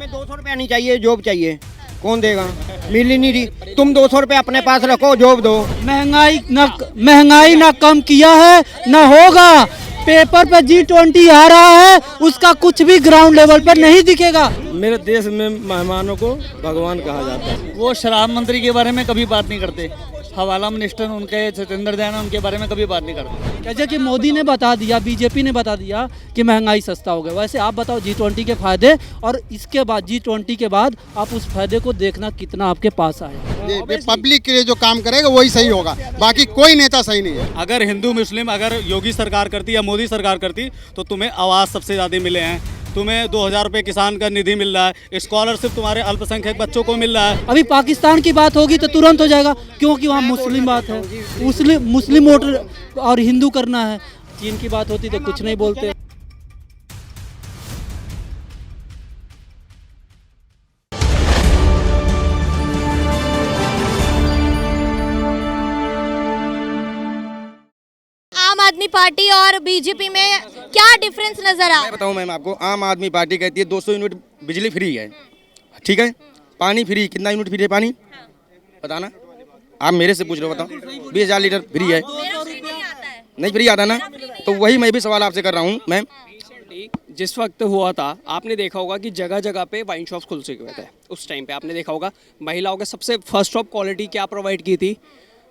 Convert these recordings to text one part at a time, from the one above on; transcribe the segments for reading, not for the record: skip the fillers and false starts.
हमें 200 रुपया नहीं चाहिए, जॉब चाहिए। कौन देगा? मिल ही नहीं रही। तुम 200 रुपये अपने पास रखो, जॉब दो। महंगाई ना कम किया है ना होगा। पेपर पे G20 आ रहा है, उसका कुछ भी ग्राउंड लेवल पर नहीं दिखेगा। मेरे देश में मेहमानों को भगवान कहा जाता है। वो शराब मंत्री के बारे में कभी बात नहीं करते, हवाला मिनिस्टर उनके सत्येंद्र जैन उनके बारे में कभी बात नहीं करते। जैसे कि मोदी ने बता दिया, बीजेपी ने बता दिया कि महंगाई सस्ता हो गया, वैसे आप बताओ G20 के फायदे और इसके बाद G20 के बाद आप उस फायदे को देखना कितना आपके पास आए। पब्लिक के लिए जो काम करेगा वही सही होगा, बाकी कोई नेता सही नहीं है। अगर हिंदू मुस्लिम अगर योगी सरकार करती या मोदी सरकार करती तो तुम्हें आवाज़ सबसे ज़्यादा मिले हैं। तुम्हें 2000 रुपये किसान का निधि मिल रहा है, स्कॉलरशिप तुम्हारे अल्पसंख्यक बच्चों को मिल रहा है। अभी पाकिस्तान की बात होगी तो तुरंत हो जाएगा, क्योंकि वहाँ मुस्लिम बात है, मुस्लिम वोट और हिंदू करना है। चीन की बात होती तो कुछ नहीं बोलते। आम आदमी पार्टी और बीजेपी में क्या डिफरेंस नजर आ? मैं बताऊं मैम आपको, आम आदमी पार्टी कहती है 200 यूनिट बिजली फ्री है, ठीक है। पानी फ्री, कितना यूनिट फ्री है पानी बताना? आप मेरे से पूछ रहे हो, बताओ। 20,000 लीटर फ्री है, नहीं फ्री आता ना? तो वही मैं भी सवाल आपसे कर रहा हूँ मैम। जिस वक्त हुआ था आपने देखा होगा कि जगह जगह पे वाइन शॉप्स खुल चुके हुए थे। उस टाइम पे आपने देखा होगा महिलाओं के सबसे फर्स्ट ऑफ क्वालिटी क्या प्रोवाइड की थी।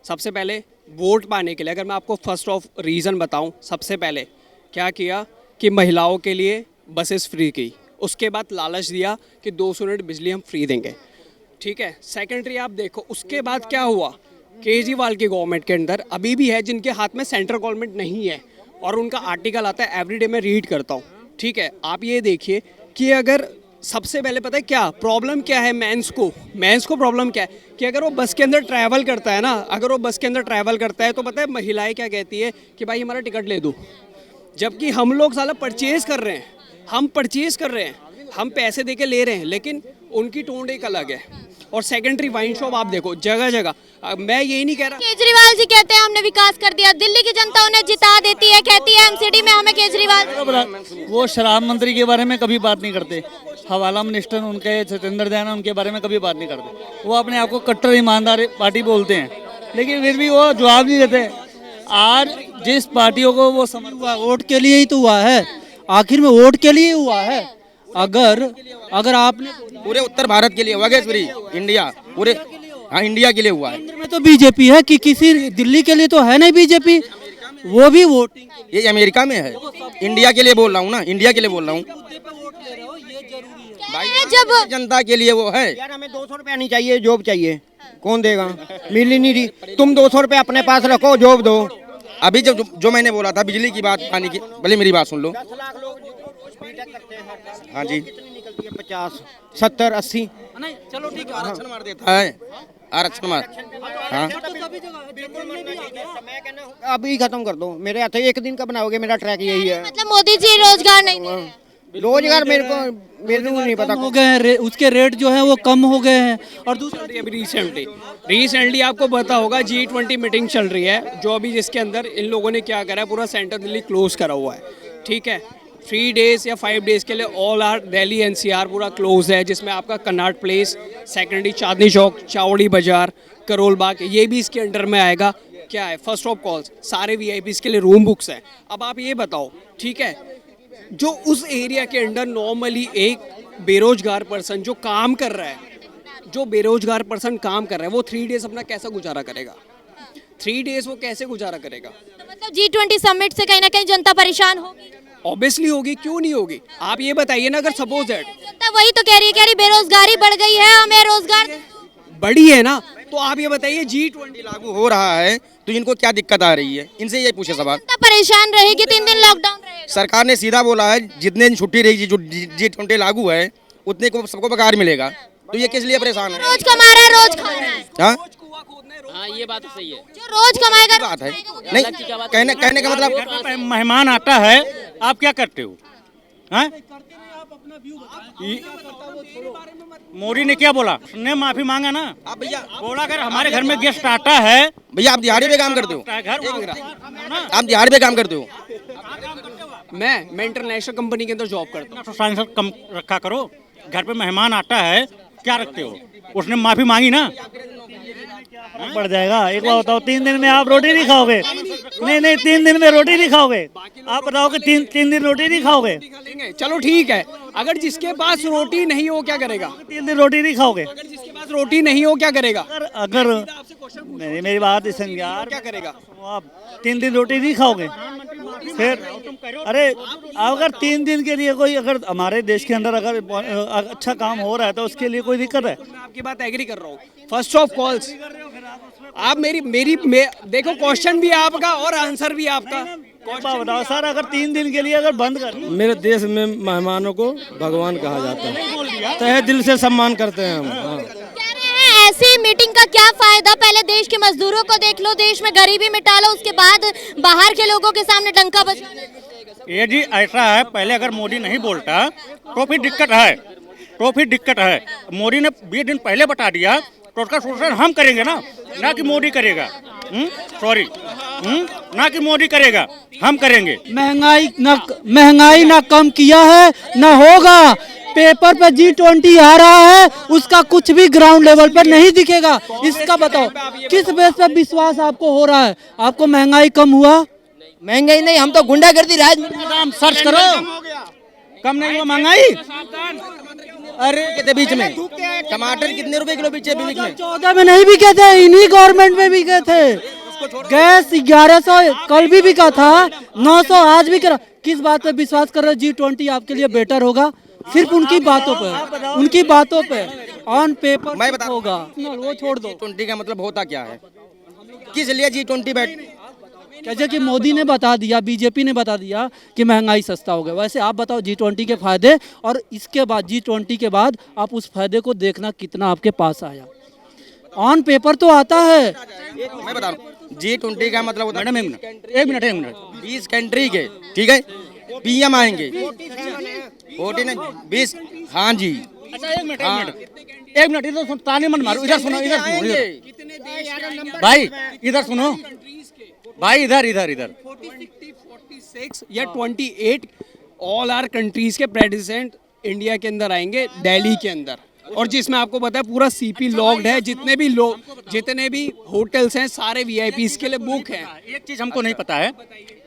सबसे पहले वोट पाने के लिए, अगर मैं आपको फर्स्ट ऑफ रीज़न बताऊं, सबसे पहले क्या किया कि महिलाओं के लिए बसेस फ्री की। उसके बाद लालच दिया कि 200 यूनिट बिजली हम फ्री देंगे, ठीक है। सेकेंडरी आप देखो उसके बाद क्या हुआ, केजरीवाल की गवर्नमेंट के अंदर अभी भी है जिनके हाथ में सेंट्रल गवर्नमेंट नहीं है और उनका आर्टिकल आता है एवरीडे मैं रीड करता हूँ, ठीक है। आप ये देखिए कि अगर सबसे पहले पता है क्या प्रॉब्लम क्या है मेंस को प्रॉब्लम क्या है कि अगर वो बस के अंदर ट्रैवल करता है ना, अगर वो बस के अंदर ट्रैवल करता है तो पता है महिलाएं क्या कहती है कि भाई हमारा टिकट ले दो, जबकि हम लोग साला परचेज कर रहे हैं, हम पैसे दे के ले रहे हैं, लेकिन उनकी टोन एक अलग है। और सेकेंडरी वाइन शॉप आप देखो जगह जगह। मैं यही नहीं कह रहा, केजरीवाल जी कहते हैं हमने विकास कर दिया, दिल्ली की जनता उन्हें जिता देती है, कहती है एमसीडी में हमें केजरीवाल। वो शराब मंत्री के बारे में कभी बात नहीं करते, हवाला मिनिस्टर उनके सत्येंद्र जैन उनके बारे में कभी बात नहीं करते। वो अपने आप को कट्टर ईमानदार पार्टी बोलते हैं, लेकिन फिर भी वो जवाब नहीं देते। आज जिस पार्टियों को वो समझ हुआ वोट के लिए ही तो हुआ है, आखिर में वोट के लिए हुआ है। अगर आपने पूरे उत्तर भारत के लिए हुआ गैस फ्री, इंडिया पूरे, हाँ इंडिया के लिए हुआ है। केंद्र में तो बीजेपी है कि किसी दिल्ली के लिए तो है नहीं बीजेपी, वो भी वोटिंग। ये अमेरिका में है, इंडिया के लिए बोल रहा हूँ ना, इंडिया के लिए बोल रहा हूँ भाई, जब जनता के लिए वो है। यार हमें 200 रुपया नहीं चाहिए, जॉब चाहिए। कौन देगा? मिल ही नहीं रही। तुम 200 रुपये अपने पास रखो, जॉब दो। अभी जो मैंने बोला था बिजली की बात, पानी की, भले मेरी बात सुन लो। हाँ जी, 50, 70, 80 चलो ठीक है, आरक्षण मार देता है, आरक्षण मार। हाँ अभी खत्म कर दो, मेरे हाथ एक दिन का बनाओगे, मेरा ट्रैक यही है। मतलब मोदी जी रोजगार नहीं दे रहे हैं। रोजगार मेरे को नहीं पता हो गए हैं, उसके रेट जो है वो कम हो गए हैं। और दूसरा अभी रिसेंटली आपको पता होगा G20 मीटिंग चल रही है, जो अभी जिसके अंदर इन लोगों ने क्या करा है, पूरा सेंट्रल दिल्ली क्लोज करा हुआ है, ठीक है। 3 डेज या 5 डेज के लिए ऑल आर दिल्ली NCR पूरा क्लोज है, जिसमें आपका कन्नाट प्लेस, सेकेंडरी चांदनी चौक, चावड़ी बाजार, करोल बाग, ये भी इसके अंडर में आएगा। क्या है फर्स्ट ऑफ कॉल्स, सारे VIPs के लिए रूम बुक्स हैं। अब आप ये बताओ, ठीक है, जो उस एरिया के अंदर नॉर्मली एक बेरोजगार पर्सन जो काम कर रहा है, वो 3 डेज अपना कैसा गुजारा करेगा? 3 डेज वो कैसे गुजारा करेगा? तो मतलब G20 समिट से कहीं ना कहीं जनता परेशान होगी। ऑब्वियसली होगी, क्यों नहीं होगी? आप ये बताइए ना, अगर सपोज दैट जनता वही तो कह रही है बेरोजगारी बढ़ गई है, हमें रोजगार बड़ी है ना, तो आप ये बताइए G20 लागू हो रहा है तो इनको क्या दिक्कत आ रही है? इनसे ये पूछे सवाल। जनता परेशान रहेगी, 3 दिन लॉकडाउन रहेगा। सरकार ने सीधा बोला है जितने दिन छुट्टी रहेगी, जो G20 लागू है उतने को सबको पगार मिलेगा। तो ये किस लिए परेशान है? रोज कमा रहा है, रोज खा रहा है। हाँ ये बात सही है, जो रोज कमाएगा बात है नहीं, कहने का मतलब मेहमान आता है, आप क्या करते हो? हाँ? मोदी ने क्या बोला? उसने माफी मांगा ना। आप भैया बोला अगर हमारे घर में गेस्ट आता है, भैया आप दिहाड़ी पे काम करते हो? घर मांग रहा आप दिहाड़ी पे काम करते हो? मैं इंटरनेशनल कंपनी के अंदर जॉब करता हूँ। तो सांसद कम रखा करो, घर पे मेहमान आता है क्या रखते हो? उसने माफी मांगी ना। बढ़ जाएगा। एक बात बताओ, 3 दिन में आप रोटी नहीं खाओगे? नहीं 3 दिन में रोटी नहीं खाओगे? आप बताओ कि तीन दिन रोटी नहीं खाओगे? लेंगे, चलो ठीक है। अगर जिसके पास रोटी नहीं हो क्या करेगा? 3 दिन रोटी नहीं खाओगे? अगर जिसके पास रोटी नहीं हो क्या करेगा? अगर मेरी बात सुन यार, क्या करेगा? आप 3 दिन रोटी नहीं खाओगे? फिर अरे अगर 3 दिन के लिए कोई, अगर हमारे देश के अंदर अगर अच्छा काम हो रहा है तो उसके लिए कोई दिक्कत है? मैं आपकी बात एग्री कर रहा हूँ। फर्स्ट ऑफ कॉल्स आप देखो, क्वेश्चन भी आपका और आंसर भी आपका। बताओ सर, अगर 3 दिन के लिए अगर बंद कर, मेरे देश में मेहमानों को भगवान कहा जाता है, तहे दिल से सम्मान करते हैं हम। कह रहे हैं ऐसी मीटिंग का क्या फायदा? पहले देश के मजदूरों को देख लो, देश में गरीबी मिटा लो, उसके बाद बाहर के लोगों के सामने डंका बजा। ये जी ऐसा है, पहले अगर मोदी नहीं बोलता तो फिर दिक्कत है। मोदी ने 20 दिन पहले बता दिया तो उसका शोषण हम करेंगे ना कि मोदी करेगा। ना कि मोदी करेगा, हम करेंगे। महंगाई ना कम किया है ना होगा। पेपर पे G20 आ रहा है, उसका कुछ भी ग्राउंड लेवल पर नहीं दिखेगा। इसका बताओ किस बेस पर विश्वास आपको हो रहा है? आपको महंगाई कम हुआ? महंगाई नहीं, हम तो गुंडागर्दी राज में सर्च करो, कम नहीं हुआ महंगाई। अरे कितने बीच में टमाटर कितने रुपए किलो बीच में? 14 में नहीं बिके थे, इन्हीं गवर्नमेंट में बिके थे। गैस 1100 कल भी बिका था, 900 आज भी करा। किस बात पे विश्वास कर रहे हो? G20 आपके लिए बेटर होगा? सिर्फ उनकी बातों पे ऑन पेपर मैं बता होगा, वो छोड़ दो। G20 का मतलब होता क्या है? किस लिए G20 बैठ? जैसे कि मोदी ने बता दिया, बीजेपी ने बता दिया कि महंगाई सस्ता हो गया, वैसे आप बताओ G20 के फायदे और इसके बाद G20 के बाद आप उस फायदे को देखना कितना आपके पास आया। ऑन पेपर तो आता है। मैं बता रहा हूँ, G20 का मतलब होता है, एक मिनट 20 कंट्री के, ठीक है, PM आएंगे 20। हाँ जी, एक मिनट इधर सुनो, ताने मत मारो, इधर सुनो भाई, इधर सुनो भाई, इधर 46 या 28 ऑल आर कंट्रीज के प्रेसिडेंट इंडिया के अंदर आएंगे, दिल्ली के अंदर, और जिसमें आपको पता है पूरा CP लॉक्ड है। जितने भी होटल्स हैं सारे VIPs के लिए बुक हैं। एक चीज हमको नहीं पता है,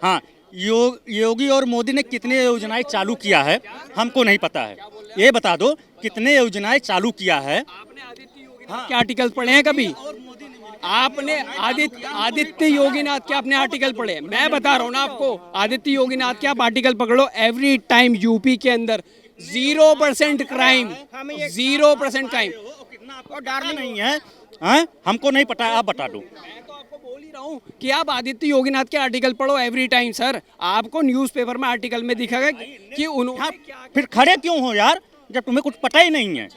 हाँ, योगी और मोदी ने कितने योजनाएं चालू किया है हमको नहीं पता है। ये बता दो कितने योजनाएं चालू किया है। क्या आर्टिकल पढ़े हैं कभी आपने? आदित्य योगीनाथ के आपने आर्टिकल पढ़े? मैं बता रहा हूँ ना आपको, आदित्य योगीनाथ के आप आर्टिकल पकड़ो। एवरी टाइम यूपी के अंदर 0% क्राइम, 0% क्राइम। आपको डर नहीं है? हाँ? हमको नहीं पता, आप बता दो। मैं तो आपको बोल ही रहा हूँ कि आप आदित्य योगीनाथ के आर्टिकल पढ़ो एवरी टाइम। सर, आपको न्यूज़पेपर में आर्टिकल में दिखेगा कि उन्होंने फिर खड़े क्यों हो यार, जब तुम्हें कुछ पता ही नहीं है?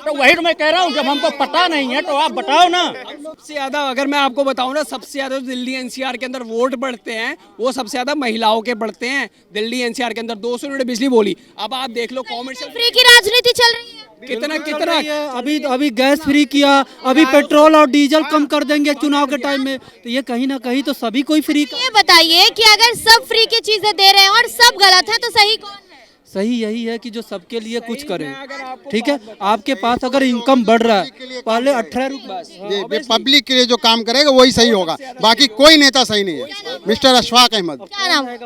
तो वही तो मैं कह रहा हूँ, जब हमको पता नहीं है तो आप बताओ ना। सबसे ज्यादा अगर मैं आपको बताऊं ना, सबसे ज्यादा दिल्ली NCR के अंदर वोट बढ़ते हैं वो सबसे ज्यादा महिलाओं के बढ़ते हैं। दिल्ली NCR के अंदर 200 यूनिट बिजली बोली। अब आप देख लो कॉमर्शियल फ्री की राजनीति चल रही है। कितना अभी गैस फ्री किया, अभी पेट्रोल और डीजल कम कर देंगे चुनाव के टाइम में, तो ये कहीं ना कहीं तो सभी कोई फ्री। ये बताइए कि अगर सब फ्री की चीजें दे रहे हैं और सब गलत है तो सही कौन है? सही यही है कि जो सबके लिए कुछ करे। ठीक है, आपके पास अगर इनकम बढ़ रहा है, पहले 18 रुपये, पब्लिक के लिए जो काम करेगा वही सही होगा, बाकी कोई नेता सही नहीं है। मिस्टर अशफाक अहमद। क्या नाम है?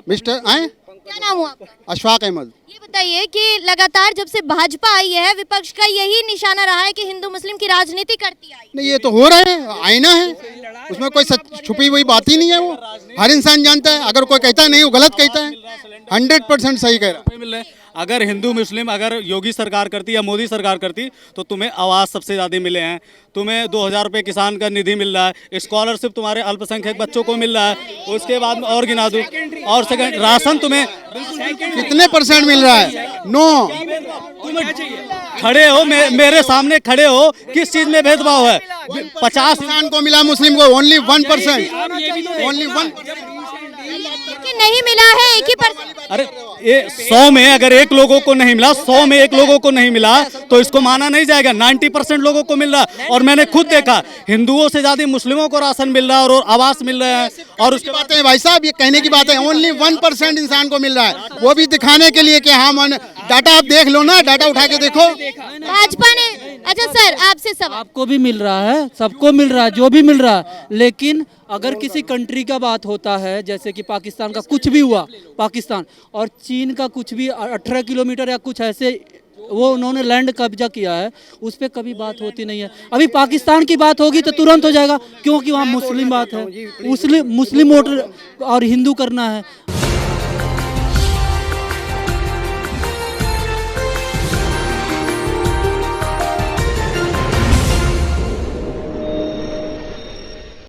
क्या नाम हुआ आपका? अशफाक अहमद। ये बताइए कि लगातार जब से भाजपा आई है, विपक्ष का यही निशाना रहा है कि हिंदू मुस्लिम की राजनीति करती आई। नहीं, ये तो हो रहा है, आईना है, उसमें कोई छुपी हुई बात ही नहीं है। वो हर इंसान जानता है, अगर कोई कहता है नहीं वो गलत कहता है। 100% सही कह रहा है। अगर हिंदू मुस्लिम अगर योगी सरकार करती या मोदी सरकार करती तो तुम्हें आवाज़ सबसे ज़्यादा मिले हैं। तुम्हें 2000 रुपये किसान का निधि मिल रहा है, स्कॉलरशिप तुम्हारे अल्पसंख्यक बच्चों को मिल रहा है, उसके बाद में और गिना दूँ, और सेकंड राशन तुम्हें कितने % मिल रहा है? 9। खड़े हो मेरे सामने खड़े हो, किस चीज़ में भेदभाव है? 50 किसान को मिला, मुस्लिम को ओनली 1%, ओनली 1। कि नहीं मिला है 1%। अरे ये 100 में अगर एक लोगों को नहीं मिला, 100 में एक लोगों को नहीं मिला तो इसको माना नहीं जाएगा। 90% लोगों को मिल रहा, और मैंने खुद देखा हिंदुओं से ज्यादा मुस्लिमों को राशन मिल रहा है और आवास मिल रहे हैं। और उसकी बात है भाई साहब, ये कहने की बात है, ओनली 1% इंसान को मिल रहा है, वो भी दिखाने के लिए कि हाँ डाटा आप देख लो ना, डाटा उठा के देखो। भाजपा ने, अच्छा सर आपसे सवाल, आपको भी मिल रहा है, सबको मिल रहा है, जो भी मिल रहा है, लेकिन अगर किसी कंट्री का बात होता है, जैसे कि पाकिस्तान का कुछ भी हुआ, पाकिस्तान और चीन का कुछ भी 18 किलोमीटर या कुछ ऐसे वो उन्होंने लैंड कब्जा किया है, उस पर कभी बात होती नहीं है। अभी पाकिस्तान की बात होगी तो तुरंत हो जाएगा, क्योंकि वहाँ मुस्लिम बात है, मुस्लिम वोट और हिंदू करना है।